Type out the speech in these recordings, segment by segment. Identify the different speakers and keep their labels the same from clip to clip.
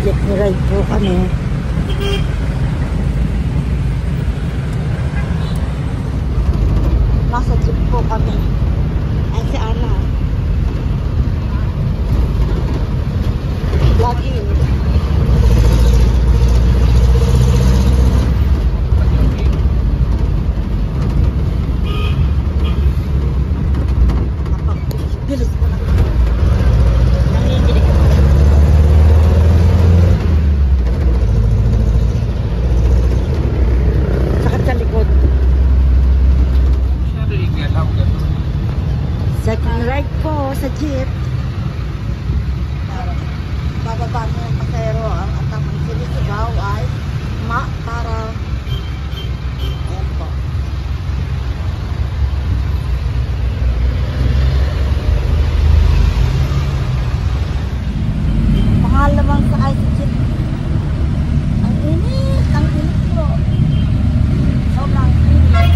Speaker 1: Jeepney ride po kami. Nasa jeep po kami. Ay si Ana. Vlogging. Bilis ko na. Nanginginig ako. Sakit sa likod. Second ride po sa jeep. Bababa mo yung pasero. At ang sinisigaw ay para ayan po. Pangalawang sakay sa jeep. Ang init po. Sobrang init.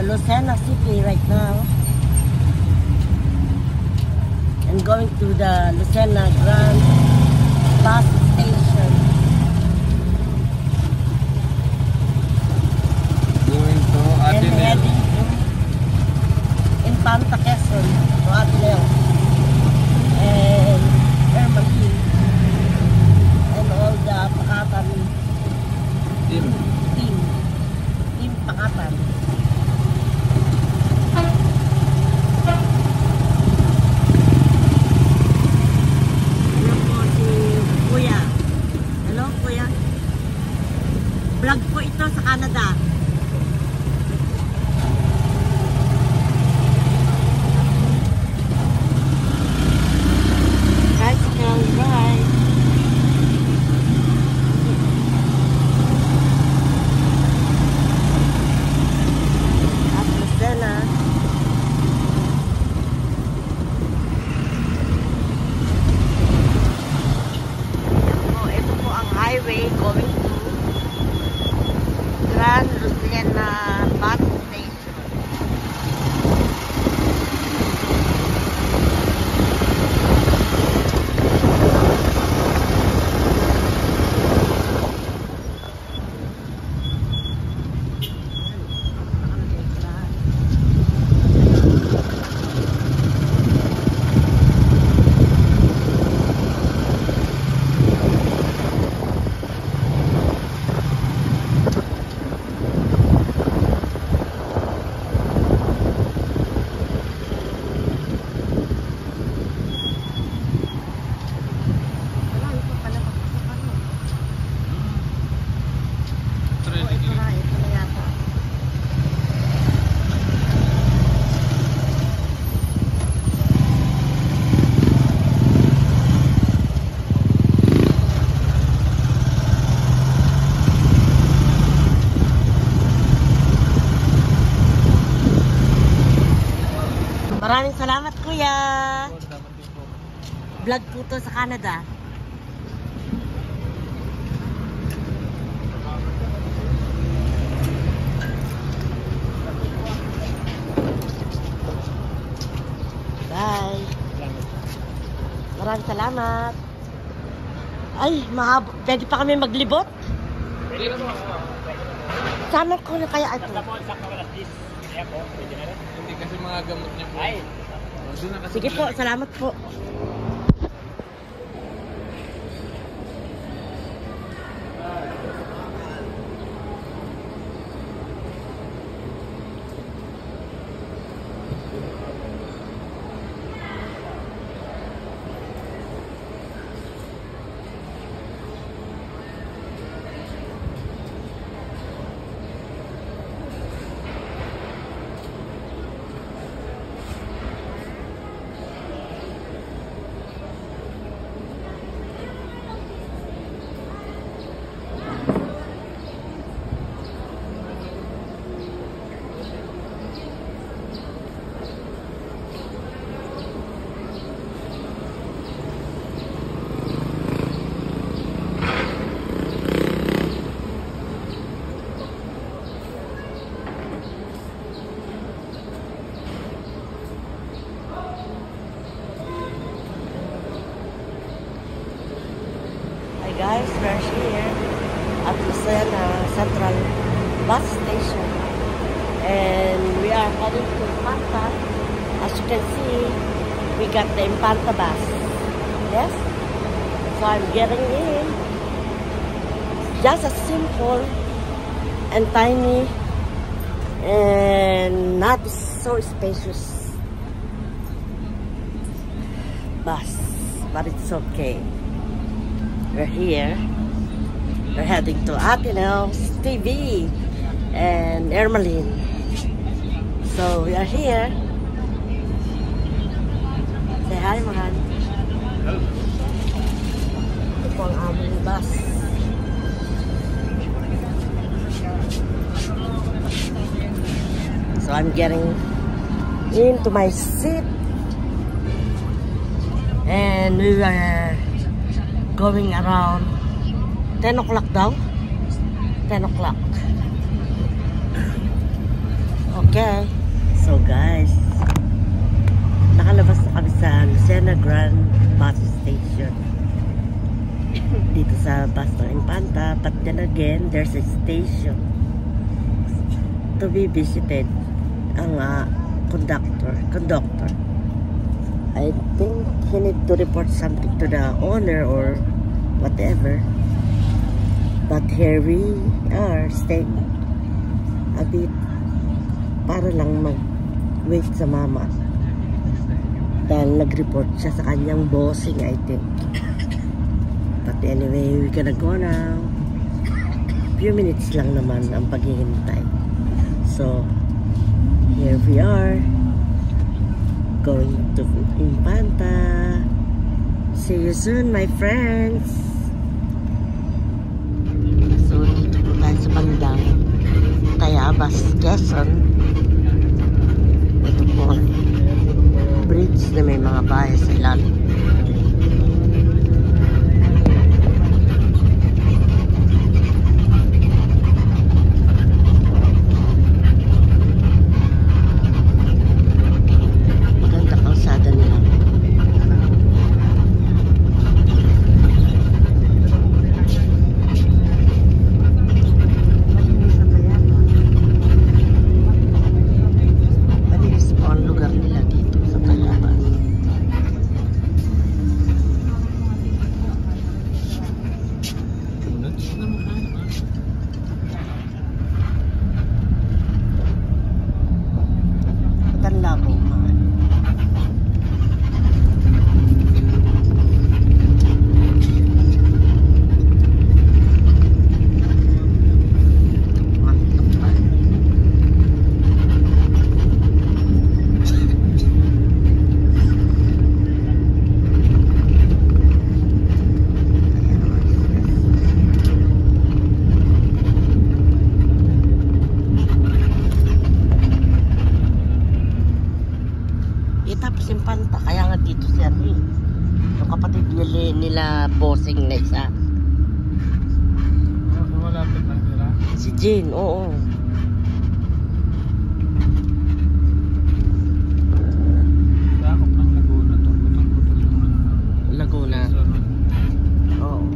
Speaker 1: Lucena City right now. I'm going to the Lucena Grand Bus Station.
Speaker 2: Going to
Speaker 1: And
Speaker 2: Ateneo.
Speaker 1: heading to Infanta Quezon to Ateneo and Hermann and all the Pakatan team Pakatan. Vlog po ito sa Canada. Bicycle ride. Grand Lucena Bus Station. Maraming salamat, kuya. Vlog po to sa Canada. Bye. Maraming salamat. Ay, pwede pa kami maglibot?
Speaker 2: Pwede na mo.
Speaker 1: Sama ko na kaya ito.
Speaker 2: Hindi kasi mga gamot niya po.
Speaker 1: Sige po, salamat po. Guys, we're here at Lucena Central Bus Station and we are heading to Infanta. As you can see, we got the Infanta bus. Yes? So I'm getting in. Just a simple and tiny and not so spacious bus, but it's okay. We're here. We're heading to Ateneos TV and Ermeline. So we are here. Say hi, mahal. Ito po ang aming bus. So I'm getting into my seat and we were going around 10 o'clock daw. 10 o'clock. Okay. So guys, nakalabas na kami sa Lucena Grand Bus Station. Dito sa bus ng Infanta. But then again, there's a station to be visited. Ang conductor. I think he need to report something to the owner or whatever. But here we are staying a bit para lang mag-wait sa mama. Dahil nag-report siya sa kanyang bossing, I think. But anyway, we're gonna go now. Few minutes lang naman ang paghihintay. So, here we are. Going to Infanta. See you soon, my friends. So, dito po tayo sa bandang Tayabas, Quezon. Ito po ang bridge na may mga bahay sa ilalim. ang labo. Mahal. Tapos yung Panta, kaya nga dito si Henry. Yung kapatid nila bossing na isa.
Speaker 2: Malapit lang sila.
Speaker 1: Si Jane, oo.
Speaker 2: Dakop ng Laguna to. Putol-putol yung
Speaker 1: Laguna. Oo.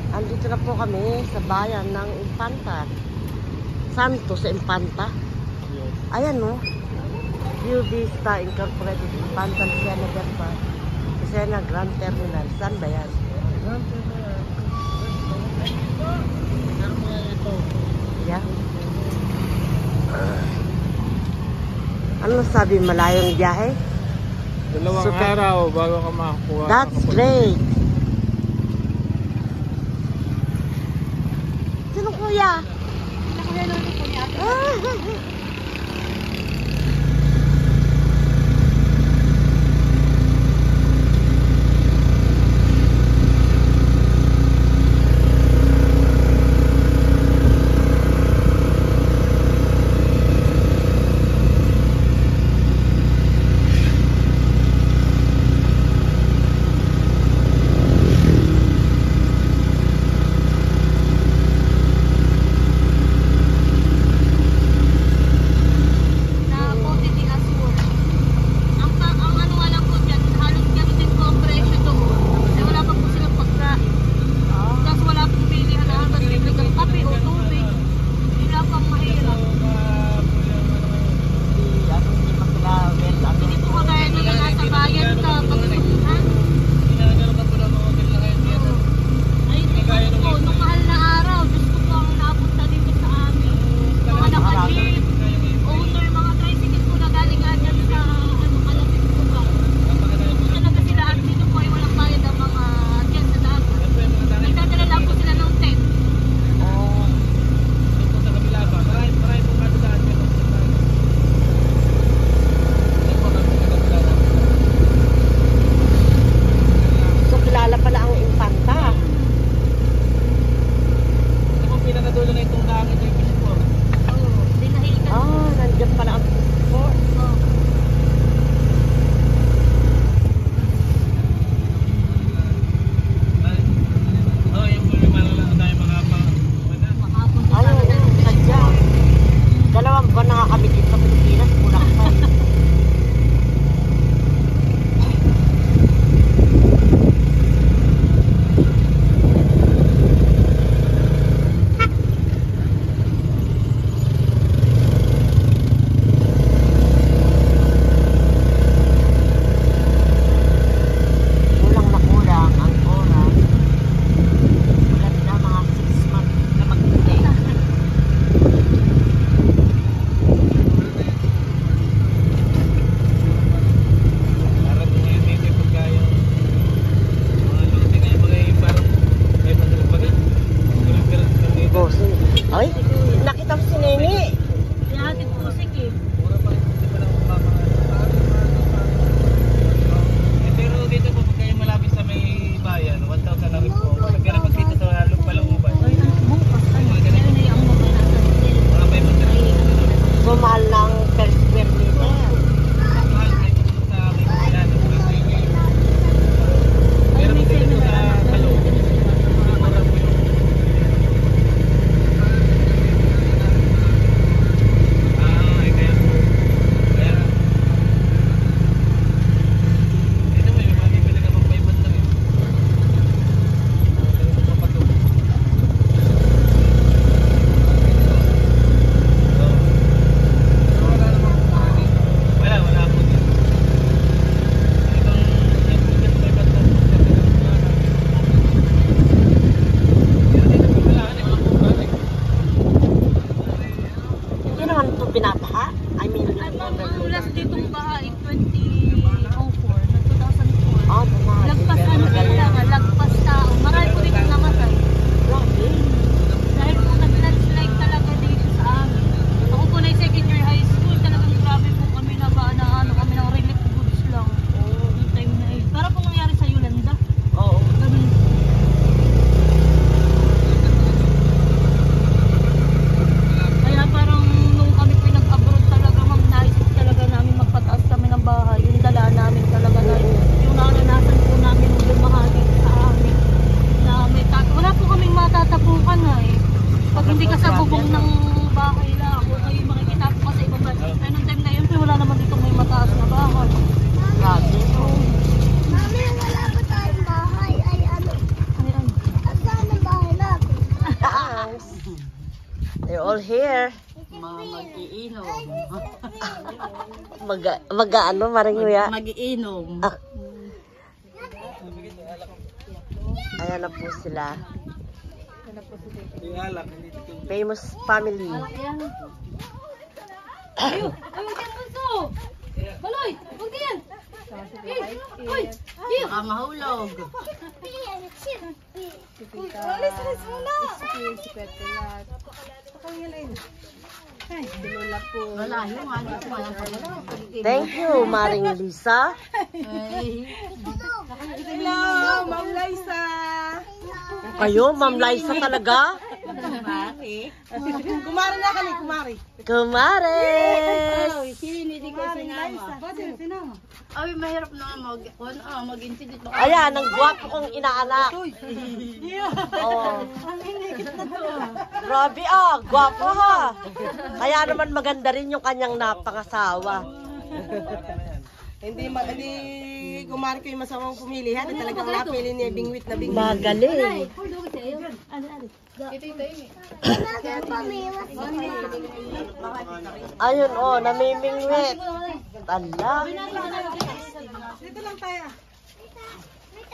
Speaker 1: Andito na po kami sa bayan ng Infanta. Santo sa Infanta.
Speaker 2: Yes.
Speaker 1: Ayan no. View Vista Incorporated Infanta Lucena del Mar. Lucena Grand Terminal. Saan ba yan?
Speaker 2: Ito.
Speaker 1: Yeah. Ano sabi, malayong biyahe?
Speaker 2: Dalawang
Speaker 1: Super.
Speaker 2: araw bago ka makakuha.
Speaker 1: That's great. Sino kuya?
Speaker 3: Kuya Lolo po niya.
Speaker 1: all here.
Speaker 3: Mag-iinom.
Speaker 1: Mag-ano, Maringuya?
Speaker 3: Mag-iinom.
Speaker 1: Ah. Ayan na po sila.
Speaker 2: Yung alak, hindi tikim.
Speaker 1: Famous family.
Speaker 3: Ayaw, ayaw dyan bunso. Baloy, huwag yan. Uy, baka mahulog. Alis muna. Wala yung ano.
Speaker 1: Thank you, Maring Lisa.
Speaker 3: Hello, Ma'am Liza.
Speaker 1: Kayo, Ma'am Liza talaga?
Speaker 3: Kumari na kami, kumari.
Speaker 1: Kumares!
Speaker 3: Hindi ko sinama. Bakit sinama? Ay, mahirap na mag-incident.
Speaker 1: Ayan, ang gwapo kong inaanak. Oh. Grabe gwapo ha. Kaya naman maganda rin yung kanyang napangasawa.
Speaker 3: Hindi kumari ko yung masamang pumili ha. Talagang napili niya bingwit na bingwit.
Speaker 1: Magaling. Ayun namimingwit. Tala.
Speaker 3: Dito lang tayo.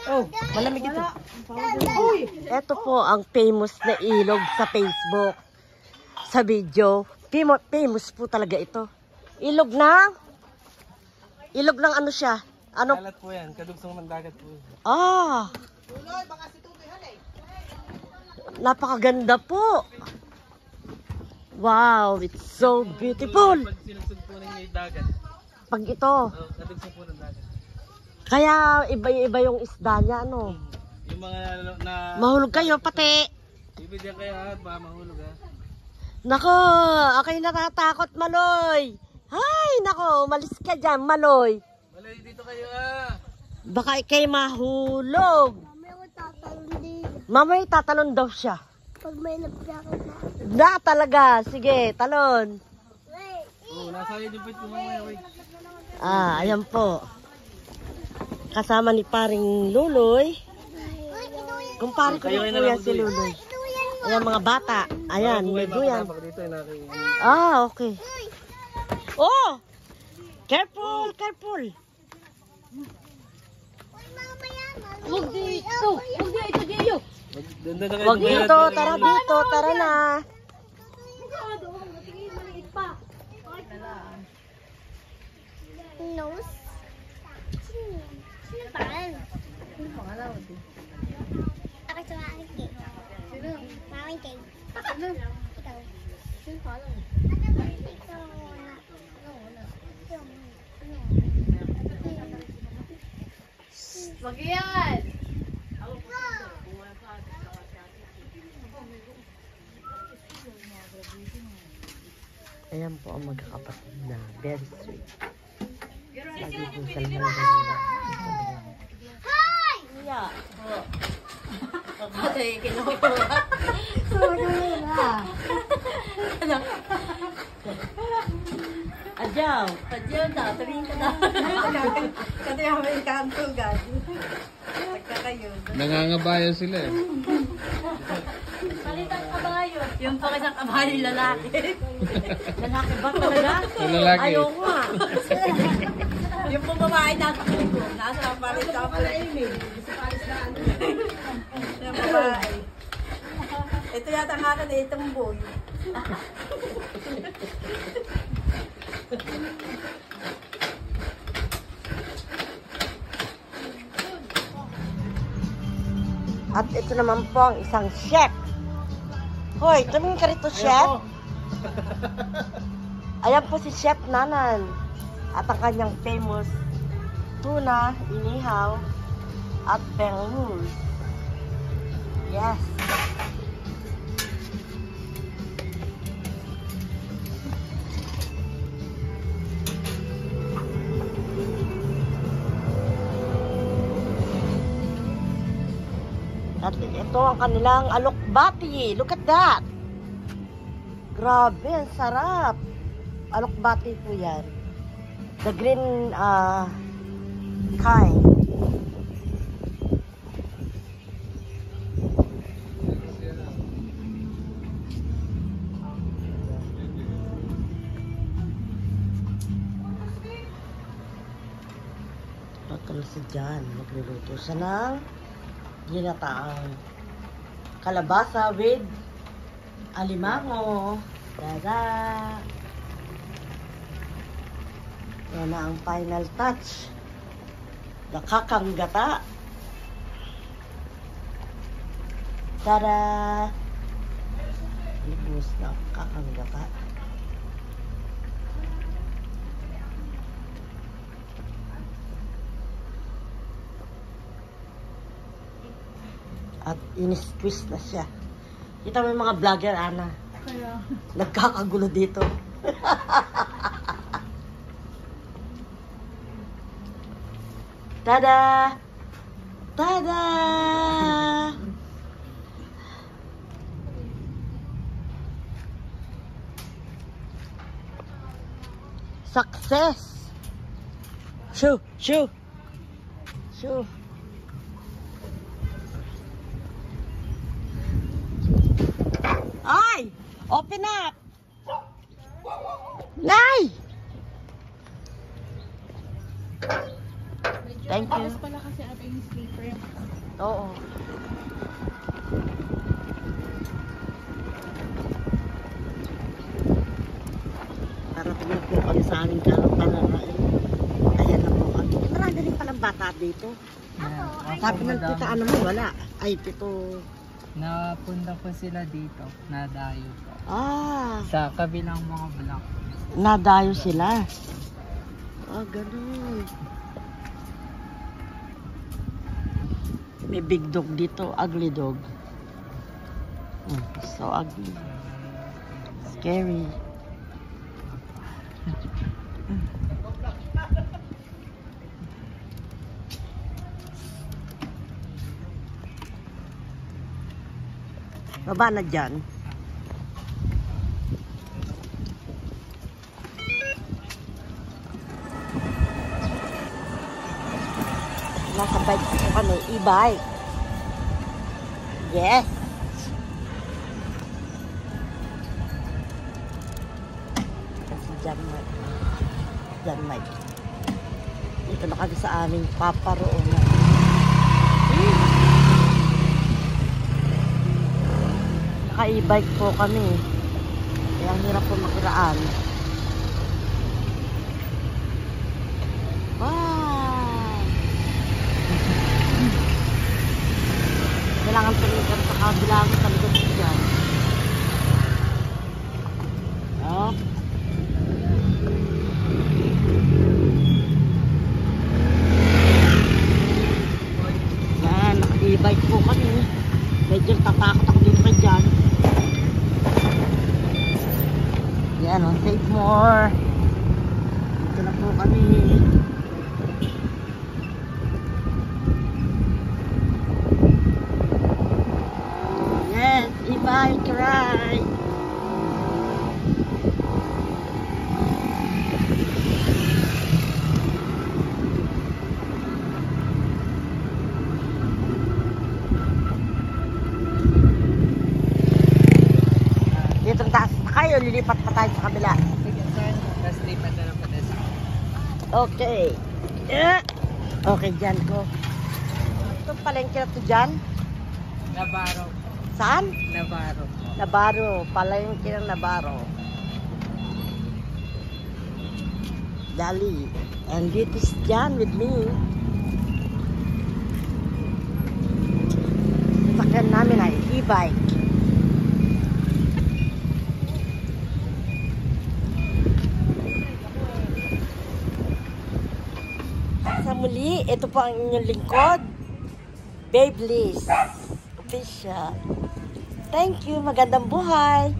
Speaker 1: Oh, malamig ito. Ito po ang famous na ilog sa Facebook. Sa video. Famous po talaga ito. Ilog ng ano siya? Ano?
Speaker 2: Kalat po yan, kadugsong ng dagat po.
Speaker 1: Ah! Napakaganda po. Wow, it's so beautiful.
Speaker 2: Pag sinugsog po ninyo yung dagat,
Speaker 1: Pag ito.
Speaker 2: kadugsong po ng dagat.
Speaker 1: Kaya iba-iba yung isda niya, ano?
Speaker 2: Yung mga na...
Speaker 1: Mahulog kayo, pati.
Speaker 2: Ibigyan kayo ha, baka mahulog ha.
Speaker 1: Nako, ako'y natatakot, Maloy. Hay, nako, umalis ka dyan, Maloy.
Speaker 2: Maloy, dito kayo ha.
Speaker 1: Baka ikay mahulog. Mamay tatalon daw siya.
Speaker 4: Pag may nabiyakot na.
Speaker 1: Na talaga, sige, talon.
Speaker 2: Oo, nasa iyo yung pwede kumamaya, wait.
Speaker 1: Ayan po. Kasama ni paring Luloy. Kumpare ko na po yan si Luloy. Ayan mga bata. Ayan, may duyan.
Speaker 2: Dito,
Speaker 1: Okay. Oh! Careful, careful.
Speaker 3: Huwag dito. Huwag dito, Gio.
Speaker 1: Wag dito, tara dito, tara na.
Speaker 4: Nose? Sino pangalan? Sino pangalan? Ako sa Maming Cake. Sino? Maming Cake. Sino? Ikaw. Sino pangalan? Ikaw muna.
Speaker 3: Wag yan.
Speaker 1: Ayan po ang magkakapatid na very sweet. Lagi po sila nila.
Speaker 4: Hi!
Speaker 1: Yeah.
Speaker 3: Ate, kinukuha.
Speaker 1: Adyaw.
Speaker 3: Padyan na, sabihin ka na. Kasi may kantugan. Tagka kayo.
Speaker 2: Nangangabayan sila eh.
Speaker 3: Palitang kabayo. Yung pa isang kabayo lalaki.
Speaker 1: Lalaki ba talaga?
Speaker 2: Yung lalaki.
Speaker 1: Ayaw nga.
Speaker 3: Yung pong babae nasa ko. Nasa palit ka pala yun. Yung babae. Ito yata nga ka na itong boy.
Speaker 1: At ito naman po ang isang chef. Hoy, tumingin ka rito, chef. Ayan po si Chef Nanan. At ang kanyang famous tuna, inihaw, at bangus. Yes. At ito ang kanilang alokbati. Look at that. Grabe, ang sarap. Alokbati po yan. The green kind. dyan. Magluluto siya ng ginataang kalabasa with alimango. Tada! Yan na ang final touch. Nakakanggata. Tada! Libus na kakanggata. At in-squeeze na siya. Kita mo yung mga vlogger, Ana.
Speaker 5: Kaya,
Speaker 1: Nagkakagulo dito. Tada! Tada! Success! Shoo! Shoo! Shoo! Ay! Open up! Nay! Thank you.
Speaker 5: Tapos pala kasi ate yung sleeper.
Speaker 1: Oo. Parating na po kami sa aming kalapalain. Ayan na po kami. Marami rin palang bata dito. Sabi ng tita, ano mo, wala. Ay, pito.
Speaker 2: Napunta po sila dito. Nadayo po.
Speaker 1: Ah,
Speaker 2: Sa kabilang mga block.
Speaker 1: nadayo sila. Ah, ganun. May big dog dito, ugly dog. So ugly. Scary. Baba na dyan. Nasa bike ko kami, e-bike. Yes. Kasi dyan, Mike. Dyan, Mike. Dito na kami sa aming paparoonan. Naka-e-bike po kami. Kaya ang hirap po makiraan. Kailangan tumikan sa kabilang sa likod ko dyan. Oh. Yan, naka-e-bike po kami. Medyo tatakot ako dito kay dyan. Yan, on save more. Dito na po kami. E-bike ride. Dito ang taas na kayo, lilipat pa tayo sa kabila.
Speaker 2: Sige, sir. Tapos lipat na lang po tayo.
Speaker 1: Okay. Okay, dyan ko. Ito palengke na to dyan.
Speaker 2: Navarro.
Speaker 1: Saan?
Speaker 2: Navarro.
Speaker 1: Navarro. Palengke ng Navarro. Dali. And this is Jan with me. Sakyan namin ay e-bike. Sa muli, ito po ang inyong lingkod. Babe Liz. Official. Thank you. Magandang buhay.